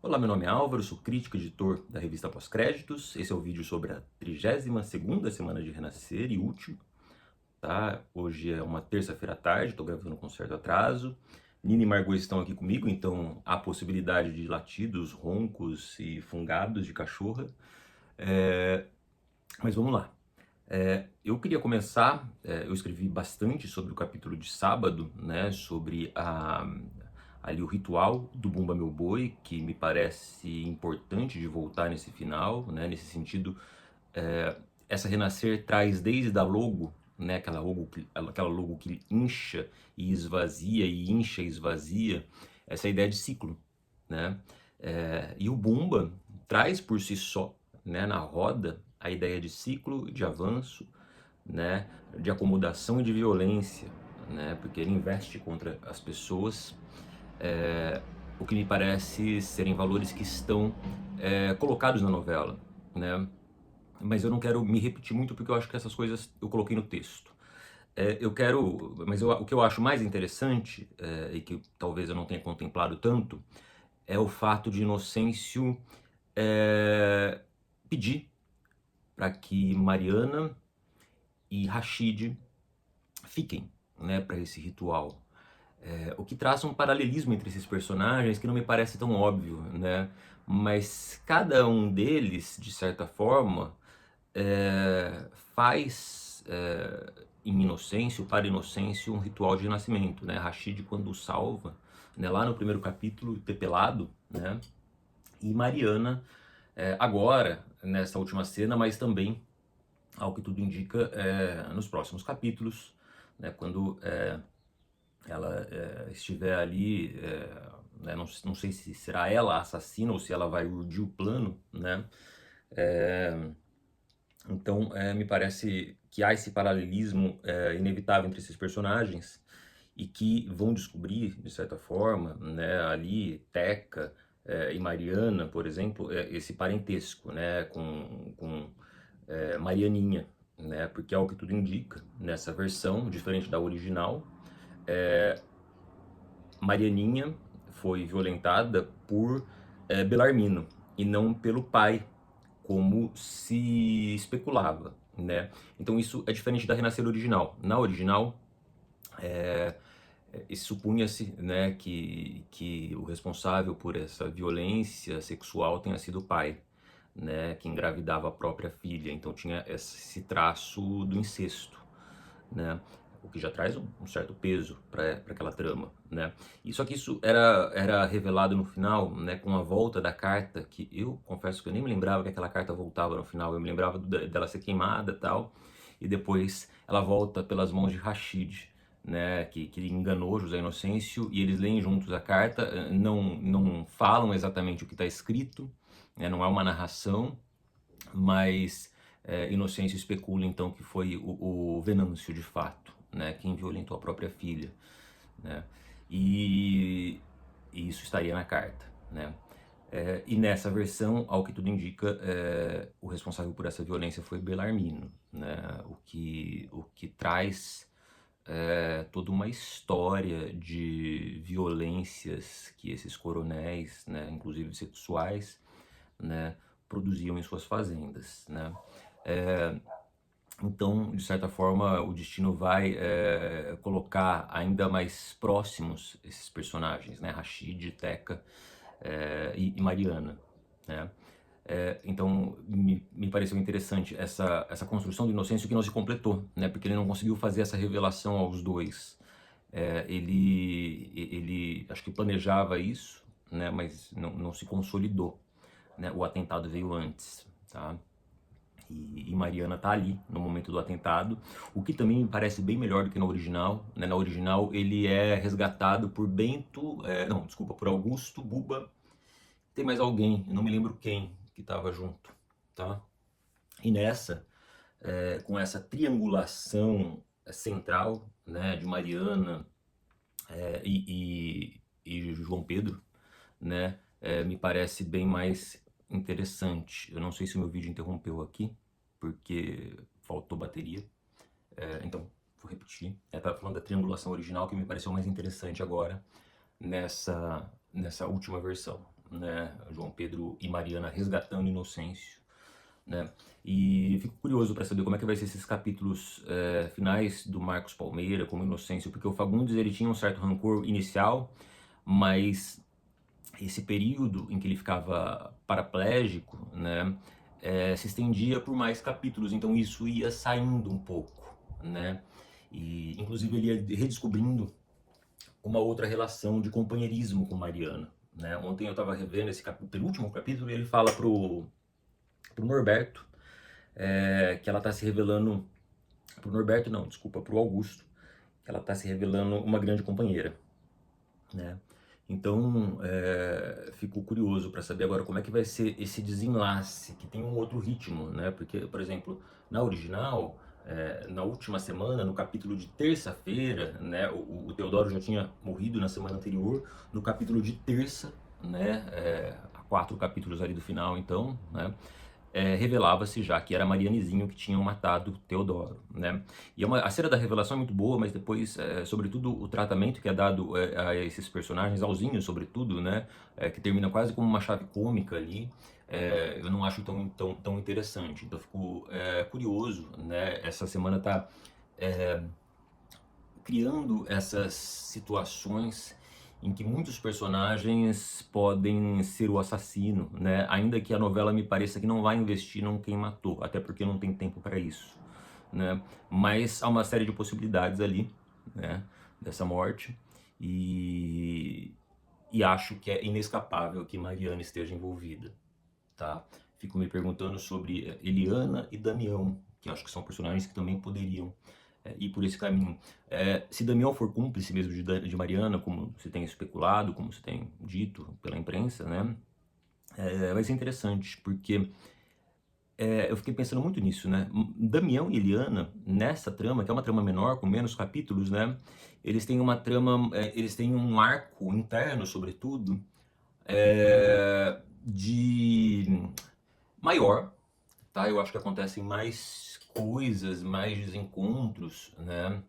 Olá, meu nome é Álvaro, sou crítico e editor da revista Pós-Créditos. Esse é o vídeo sobre a 32ª semana de Renascer e última, tá? Hoje é uma terça-feira à tarde, estou gravando com certo atraso. Nina e Margot estão aqui comigo, então há possibilidade de latidos, roncos e fungados de cachorra. Mas vamos lá. Eu queria começar, eu escrevi bastante sobre o capítulo de sábado, né, sobre ali o ritual do Bumba Meu Boi, que me parece importante de voltar nesse final, né, nesse sentido, essa Renascer traz desde a logo, né, aquela logo que incha e esvazia, e incha e esvazia, essa ideia de ciclo, né, e o Bumba traz por si só, né, na roda, a ideia de ciclo, de avanço, né, de acomodação e de violência, né, porque ele investe contra as pessoas, o que me parece serem valores que estão colocados na novela, né, mas eu não quero me repetir muito porque eu acho que essas coisas eu coloquei no texto. O que eu acho mais interessante, e que talvez eu não tenha contemplado tanto, é o fato de Inocêncio pedir para que Mariana e Rashid fiquem, né, para esse ritual. O que traça um paralelismo entre esses personagens que não me parece tão óbvio, né? Mas cada um deles, de certa forma, faz em Inocêncio, para Inocêncio, um ritual de renascimento, né? Rashid, quando o salva, né, lá no primeiro capítulo, Pepelado, né? E Mariana, agora, nessa última cena, mas também, ao que tudo indica, nos próximos capítulos, né, quando ela estiver ali, né, não sei se será ela a assassina ou se ela vai urdir o plano, né? É, então, me parece que há esse paralelismo inevitável entre esses personagens e que vão descobrir, de certa forma, né, ali, Teca e Mariana, por exemplo, esse parentesco, né, com Marianinha, né, porque ao que tudo indica, nessa versão, diferente da original, Marianinha foi violentada por Belarmino e não pelo pai, como se especulava, né? Então isso é diferente da Renascer original. Na original, supunha-se, né, que o responsável por essa violência sexual tenha sido o pai, né, que engravidava a própria filha. Então tinha esse traço do incesto, né? O que já traz um certo peso para aquela trama, né? E só que isso era revelado no final, né, com a volta da carta, que eu confesso que eu nem me lembrava que aquela carta voltava no final, eu me lembrava dela ser queimada e tal, e depois ela volta pelas mãos de Rashid, né, que enganou José Inocêncio, e eles leem juntos a carta, não falam exatamente o que está escrito, né, não é uma narração, mas Inocêncio especula então que foi o Venâncio de fato, né, quem violentou a própria filha, né, e, e isso estaria na carta, né. E nessa versão, ao que tudo indica, o responsável por essa violência foi Belarmino, né, o que traz toda uma história de violências que esses coronéis, né, inclusive sexuais, né, produziam em suas fazendas, né. É, então, de certa forma, o destino vai colocar ainda mais próximos esses personagens, né, Rashid, Teca e Mariana, né. Então, me pareceu interessante essa construção do Inocêncio que não se completou, né, porque ele não conseguiu fazer essa revelação aos dois. Ele acho que planejava isso, né, mas não se consolidou, né, o atentado veio antes, tá? E Mariana tá ali no momento do atentado, o que também me parece bem melhor do que no original, né? Na original ele é resgatado por não, desculpa, por Augusto, Buba, tem mais alguém, eu não me lembro quem que estava junto, tá? E nessa, com essa triangulação central, né, de Mariana e João Pedro, né, me parece bem mais interessante. Eu não sei se o meu vídeo interrompeu aqui, porque faltou bateria. Então, vou repetir. Estava falando da triangulação original, que me pareceu mais interessante agora, nessa última versão. né? João Pedro e Mariana resgatando Inocêncio, né? E fico curioso para saber como é que vai ser esses capítulos finais do Marcos Palmeira como Inocêncio, porque o Fagundes ele tinha um certo rancor inicial, mas esse período em que ele ficava paraplégico, né, se estendia por mais capítulos, então isso ia saindo um pouco, né? E inclusive ele ia redescobrindo uma outra relação de companheirismo com Mariana, né? Ontem eu estava revendo esse penúltimo capítulo e ele fala pro Norberto que ela está se revelando, pro Norberto não, desculpa, pro Augusto, que ela está se revelando uma grande companheira, né? Então, fico curioso para saber agora como é que vai ser esse desenlace, que tem um outro ritmo, né? Porque, por exemplo, na original, na última semana, no capítulo de terça-feira, né? O Teodoro já tinha morrido na semana anterior, no capítulo de terça, né? Há 4 capítulos ali do final, então, né? Revelava-se já que era Marianezinho que tinham matado Teodoro, né? E a cena da revelação é muito boa, mas depois, sobretudo, o tratamento que é dado a esses personagens, auzinhos sobretudo, né? Que termina quase como uma chave cômica ali, eu não acho tão interessante. Então, eu fico curioso, né? Essa semana tá criando essas situações em que muitos personagens podem ser o assassino, né? Ainda que a novela me pareça que não vai investir em quem matou, até porque não tem tempo para isso, né? Mas há uma série de possibilidades ali, né? Dessa morte e acho que é inescapável que Mariana esteja envolvida, tá? Fico me perguntando sobre Eliana e Damião, que acho que são personagens que também poderiam ir por esse caminho. Se Damião for cúmplice mesmo de Mariana, como se tem especulado, como se tem dito pela imprensa, né? Vai ser interessante, porque eu fiquei pensando muito nisso, né? Damião e Eliana, nessa trama, que é uma trama menor, com menos capítulos, né? Eles têm uma trama, eles têm um arco interno, sobretudo, de maior, tá? Eu acho que acontecem mais coisas, mais desencontros, né?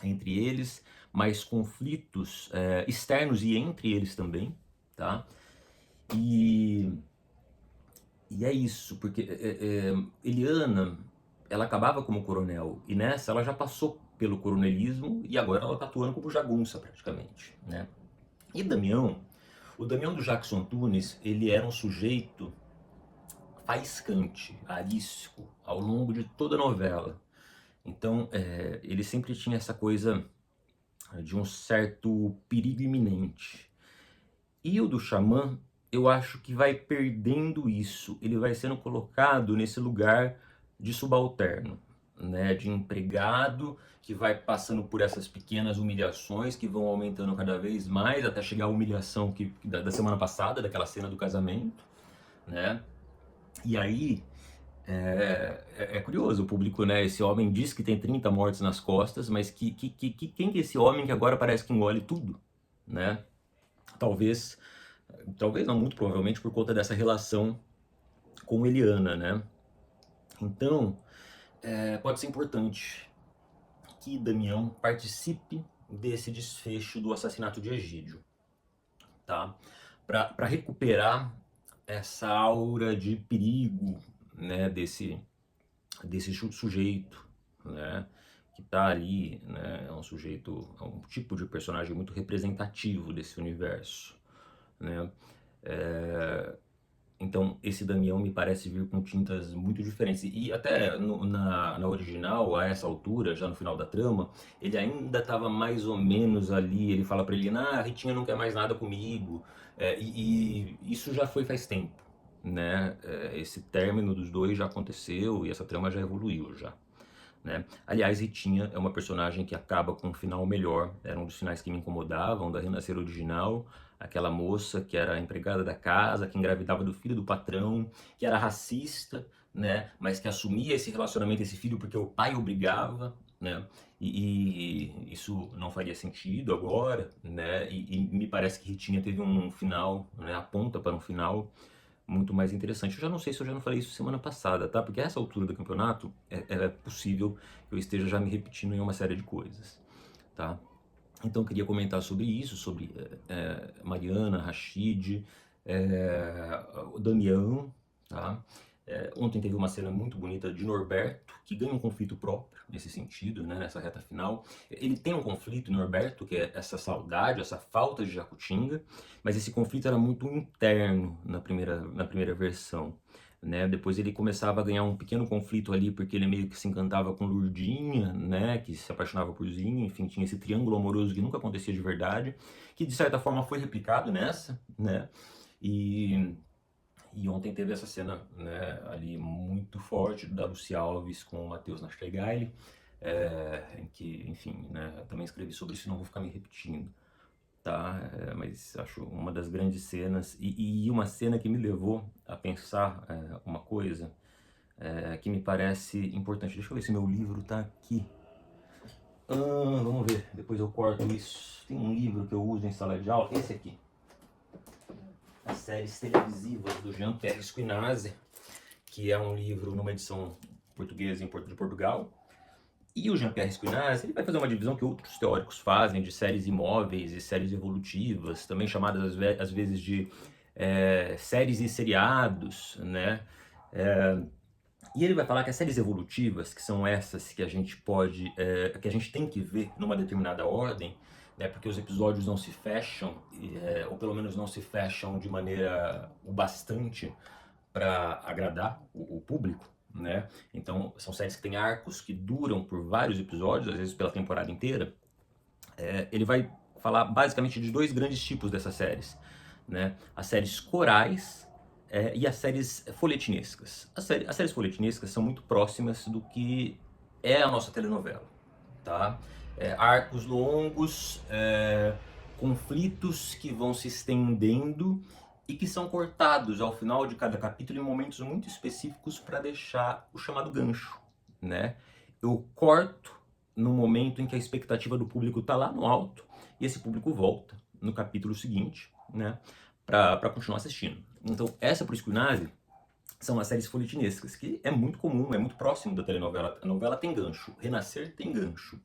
Entre eles, mais conflitos externos e entre eles também, tá? E, e é isso, porque Eliana, ela acabava como coronel, e nessa ela já passou pelo coronelismo e agora ela tá atuando como jagunça praticamente, né? E Damião, o Damião do Jackson Tunis, ele era um sujeito faiscante, arisco, ao longo de toda a novela. Então, ele sempre tinha essa coisa de um certo perigo iminente. E o do Xamã, eu acho que vai perdendo isso. Ele vai sendo colocado nesse lugar de subalterno, né? De empregado que vai passando por essas pequenas humilhações que vão aumentando cada vez mais até chegar à humilhação da semana passada, daquela cena do casamento, né? E aí é curioso, o público, né? Esse homem diz que tem 30 mortes nas costas, mas quem que é esse homem que agora parece que engole tudo, né? Talvez, talvez não, muito provavelmente por conta dessa relação com Eliana, né? Então, pode ser importante que Damião participe desse desfecho do assassinato de Egídio, tá? Para recuperar essa aura de perigo, né? Desse sujeito, né? Que tá ali, né? É um sujeito, é um tipo de personagem muito representativo desse universo, né? Então, esse Damião me parece vir com tintas muito diferentes. E até na original, a essa altura, já no final da trama, ele ainda estava mais ou menos ali. Ele fala pra ele: a Ritinha não quer mais nada comigo. E isso já foi faz tempo, né? Esse término dos dois já aconteceu e essa trama já evoluiu já. Né? Aliás, Ritinha é uma personagem que acaba com um final melhor. Era um dos finais que me incomodavam da Renascer original. Aquela moça que era empregada da casa, que engravidava do filho do patrão, que era racista, né? Mas que assumia esse relacionamento, esse filho, porque o pai obrigava, né? E isso não faria sentido agora, né? E me parece que Ritinha teve um final, né? Aponta para um final muito mais interessante. Eu já não sei se eu já não falei isso semana passada, tá? Porque a essa altura do campeonato é possível que eu esteja já me repetindo em uma série de coisas, tá? Então eu queria comentar sobre isso, sobre Mariana, Rashid, o Damião, tá? Ontem teve uma cena muito bonita de Norberto, que ganha um conflito próprio nesse sentido, né, nessa reta final. Ele tem um conflito, Norberto, que é essa saudade, essa falta de Jacutinga, mas esse conflito era muito interno na primeira versão. Né? Depois ele começava a ganhar um pequeno conflito ali, porque ele meio que se encantava com Lourdinha, né, que se apaixonava por Zinho, enfim, tinha esse triângulo amoroso que nunca acontecia de verdade, que de certa forma foi replicado nessa, né, e, e ontem teve essa cena, né, ali muito forte da Lucy Alves com o Matheus Nastergaile, em que, enfim, né, eu também escrevi sobre isso, não vou ficar me repetindo, tá? Mas acho uma das grandes cenas e uma cena que me levou a pensar uma coisa que me parece importante. Deixa eu ver se meu livro tá aqui. Vamos ver, depois eu corto isso. Tem um livro que eu uso em sala de aula, esse aqui. As séries televisivas do Jean-Pierre Squinazzi, que é um livro numa edição portuguesa de Portugal. E o Jean-Pierre Squinazzi, ele vai fazer uma divisão que outros teóricos fazem de séries imóveis e séries evolutivas, também chamadas às vezes de séries e seriados, né? E ele vai falar que as séries evolutivas, que são essas que a gente pode, que a gente tem que ver numa determinada ordem, né, porque os episódios não se fecham, ou pelo menos não se fecham de maneira o bastante para agradar o público, né? Então são séries que têm arcos que duram por vários episódios, às vezes pela temporada inteira. Ele vai falar basicamente de dois grandes tipos dessas séries, né? As séries corais e as séries folhetinescas. As séries folhetinescas são muito próximas do que é a nossa telenovela, tá? Arcos longos, conflitos que vão se estendendo e que são cortados ao final de cada capítulo em momentos muito específicos para deixar o chamado gancho, né? Eu corto no momento em que a expectativa do público está lá no alto e esse público volta no capítulo seguinte, né, para continuar assistindo. Então, essa pro Squinazzi são as séries folhetinescas, que é muito comum, é muito próximo da telenovela. A novela tem gancho, Renascer tem gancho.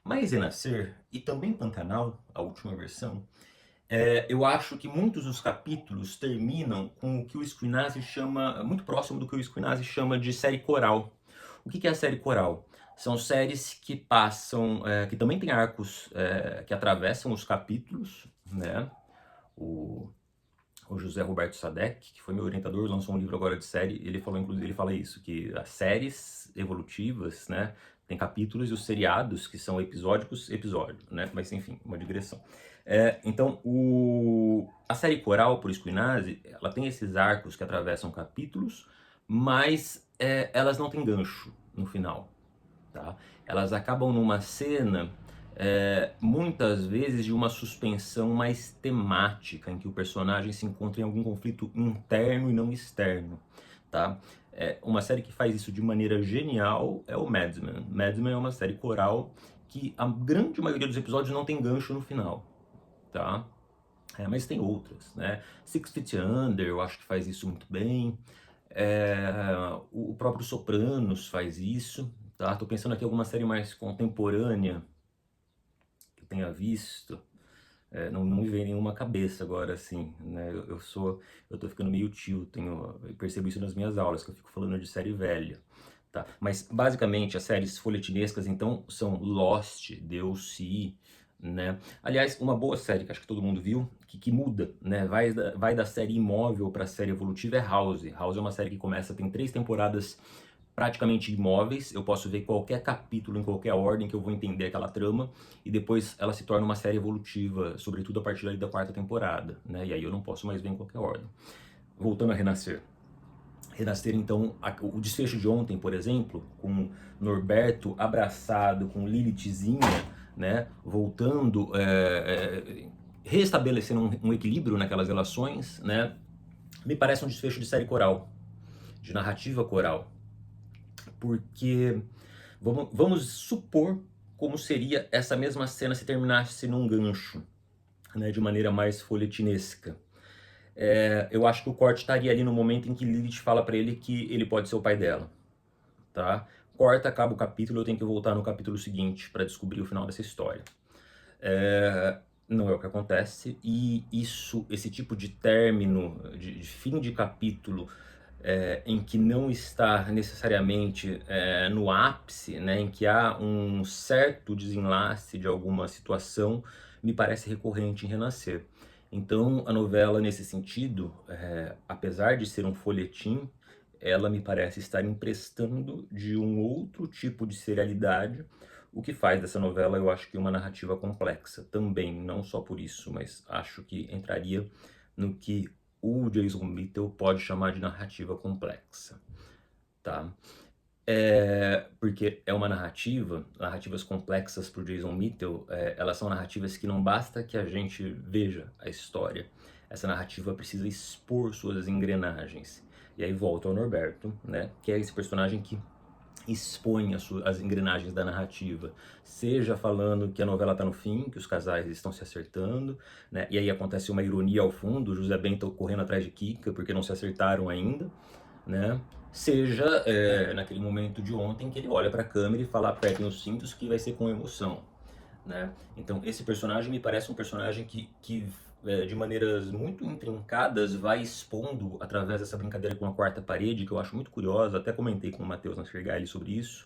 Mas Renascer, e também Pantanal, a última versão, eu acho que muitos dos capítulos terminam com o que o Squinazzi chama, muito próximo do que o Squinazzi chama de série coral. O que é a série coral? São séries que passam, que também tem arcos que atravessam os capítulos, né? O José Roberto Sadek, que foi meu orientador, lançou um livro agora de série, ele falou, inclusive, ele fala isso, que as séries evolutivas, né, tem capítulos e os seriados, que são episódicos, né, mas enfim, uma digressão. Então, a série coral, por Squinazzi, ela tem esses arcos que atravessam capítulos, mas elas não têm gancho no final, tá? Elas acabam numa cena muitas vezes de uma suspensão mais temática, em que o personagem se encontra em algum conflito interno e não externo, tá? Uma série que faz isso de maneira genial é o Mad Men. Mad Men é uma série coral que a grande maioria dos episódios não tem gancho no final, tá? Mas tem outras, né? Six Feet Under, eu acho que faz isso muito bem. O próprio Sopranos faz isso, tá? Tô pensando aqui em alguma série mais contemporânea tenha visto, não me vem nenhuma cabeça agora, assim, né? Eu tô ficando meio tio, eu percebo isso nas minhas aulas, que eu fico falando de série velha, tá? Mas, basicamente, as séries folhetinescas, então, são Lost, DLC, né? Aliás, uma boa série que acho que todo mundo viu, que muda, né? Vai da série imóvel para a série evolutiva é House. House é uma série que tem 3 temporadas praticamente imóveis, eu posso ver qualquer capítulo em qualquer ordem que eu vou entender aquela trama, e depois ela se torna uma série evolutiva, sobretudo a partir da 4ª temporada, né? E aí eu não posso mais ver em qualquer ordem. Voltando a Renascer. Renascer, então, o desfecho de ontem, por exemplo, com Norberto abraçado com Lilithzinha, né? Voltando, restabelecendo um equilíbrio naquelas relações, né? Me parece um desfecho de série coral, de narrativa coral. Porque vamos supor como seria essa mesma cena se terminasse num gancho, né, de maneira mais folhetinesca. Eu acho que o corte estaria ali no momento em que Lilith fala para ele que ele pode ser o pai dela, tá? Corta, acaba o capítulo, eu tenho que voltar no capítulo seguinte para descobrir o final dessa história. Não é o que que acontece, e esse tipo de término, de fim de capítulo, em que não está necessariamente no ápice, né, em que há um certo desenlace de alguma situação, me parece recorrente em Renascer. Então, a novela, nesse sentido, apesar de ser um folhetim, ela me parece estar emprestando de um outro tipo de serialidade, o que faz dessa novela, eu acho que uma narrativa complexa também, não só por isso, mas acho que entraria no que o Jason Mitchell pode chamar de narrativa complexa, tá? Porque é uma narrativas complexas para o Jason Mitchell, elas são narrativas que não basta que a gente veja a história, essa narrativa precisa expor suas engrenagens. E aí volta ao Norberto, né, que é esse personagem que expõe as engrenagens da narrativa, seja falando que a novela está no fim, que os casais estão se acertando, né? E aí acontece uma ironia ao fundo, José Bento correndo atrás de Kika porque não se acertaram ainda, né? Seja naquele momento de ontem que ele olha para a câmera e fala: apertem os cintos que vai ser com emoção, né? Então esse personagem me parece um personagem que de maneiras muito intrincadas vai expondo através dessa brincadeira com a quarta parede, que eu acho muito curiosa, até comentei com o Matheus Nascergalli sobre isso,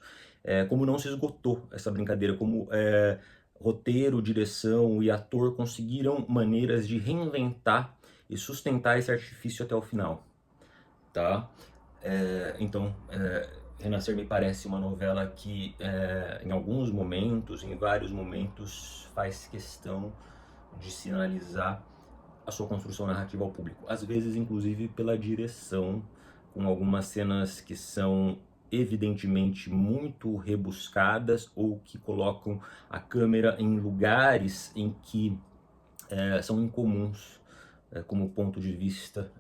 como não se esgotou essa brincadeira, como roteiro, direção e ator conseguiram maneiras de reinventar e sustentar esse artifício até o final, tá? Então, Renascer me parece uma novela que, em alguns momentos, em vários momentos, faz questão de sinalizar a sua construção narrativa ao público. Às vezes, inclusive, pela direção, com algumas cenas que são evidentemente muito rebuscadas ou que colocam a câmera em lugares em que são incomuns, como ponto de vista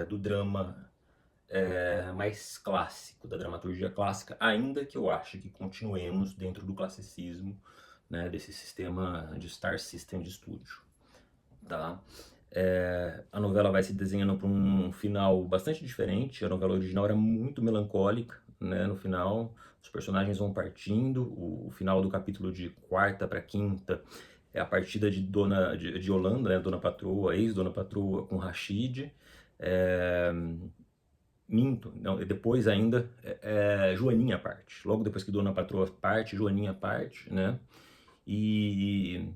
do drama mais clássico, da dramaturgia clássica, ainda que eu ache que continuemos dentro do classicismo, né, desse sistema de Star System de estúdio, tá? A novela vai se desenhando para um final bastante diferente. A novela original era muito melancólica, né? No final, os personagens vão partindo. O final do capítulo de quarta para quinta é a partida de Yolanda, né? Dona Patroa, ex-Dona Patroa com Rashid. É, Minto, não, depois ainda Joaninha parte. Logo depois que Dona Patroa parte, Joaninha parte, né? E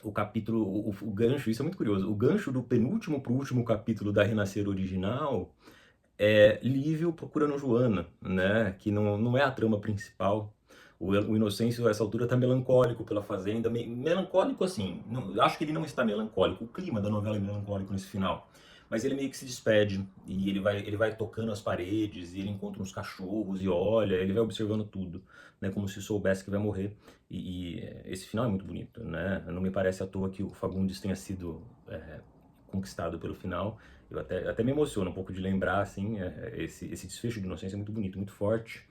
o capítulo, o gancho, isso é muito curioso, o gancho do penúltimo pro último capítulo da Renascer original é Lívio procurando Joana, né? Que não é a trama principal. O Inocêncio, a essa altura, tá melancólico pela fazenda, melancólico assim, não, acho que ele não está melancólico, o clima da novela é melancólico nesse final. Mas ele meio que se despede, e ele vai tocando as paredes, e ele encontra uns cachorros, e olha, ele vai observando tudo, né, como se soubesse que vai morrer. E esse final é muito bonito, né? Não me parece à toa que o Fagundes tenha sido conquistado pelo final. Eu até me emociono um pouco de lembrar, assim, esse desfecho de Inocência é muito bonito, muito forte.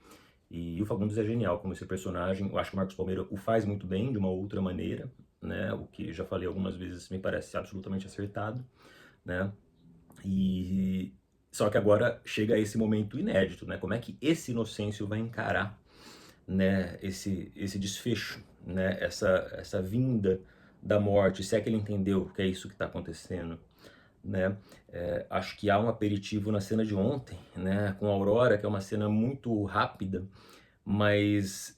E o Fagundes é genial como esse personagem. Eu acho que o Marcos Palmeira o faz muito bem, de uma outra maneira, né? O que já falei algumas vezes me parece absolutamente acertado, né? E só que agora chega esse momento inédito, né? Como é que esse Inocêncio vai encarar, né, esse desfecho, né? Essa vinda da morte, se é que ele entendeu que é isso que está acontecendo, né? Acho que há um aperitivo na cena de ontem, né? Com a Aurora, que é uma cena muito rápida, mas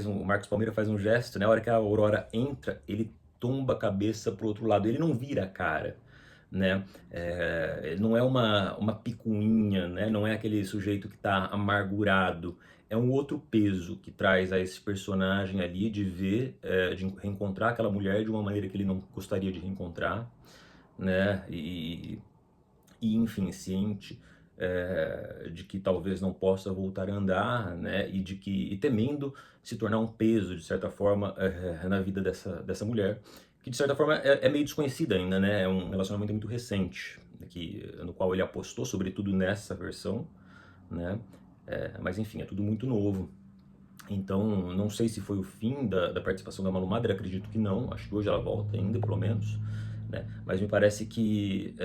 o Marcos Palmeira faz um gesto, né? A hora que a Aurora entra, ele tomba a cabeça pro outro lado, ele não vira a cara, né? Ele não é uma picuinha, né? Não é aquele sujeito que está amargurado. É um outro peso que traz a esse personagem ali de ver, de reencontrar aquela mulher de uma maneira que ele não gostaria de reencontrar, né? E enfim, ciente de que talvez não possa voltar a andar, né? E temendo se tornar um peso, de certa forma, na vida dessa mulher, que de certa forma é meio desconhecida ainda, né? É um relacionamento muito recente, no qual ele apostou, sobretudo nessa versão, né? Mas enfim, é tudo muito novo. Então, não sei se foi o fim da participação da Malu Mader, acredito que não, acho que hoje ela volta ainda, pelo menos, né? Mas me parece que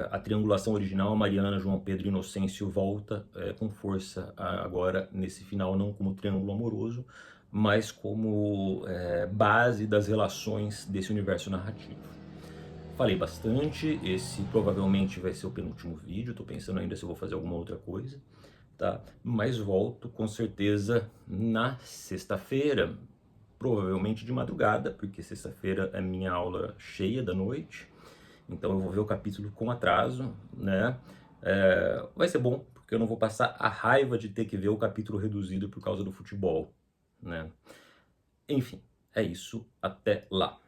a triangulação original, Mariana, João Pedro e Inocêncio, volta com força agora nesse final, não como triângulo amoroso, mas como base das relações desse universo narrativo. Falei bastante, esse provavelmente vai ser o penúltimo vídeo, tô pensando ainda se eu vou fazer alguma outra coisa, tá? Mas volto com certeza na sexta-feira, provavelmente de madrugada, porque sexta-feira é minha aula cheia da noite, então eu vou ver o capítulo com atraso, né? Vai ser bom, porque eu não vou passar a raiva de ter que ver o capítulo reduzido por causa do futebol, né? Enfim, é isso, até lá.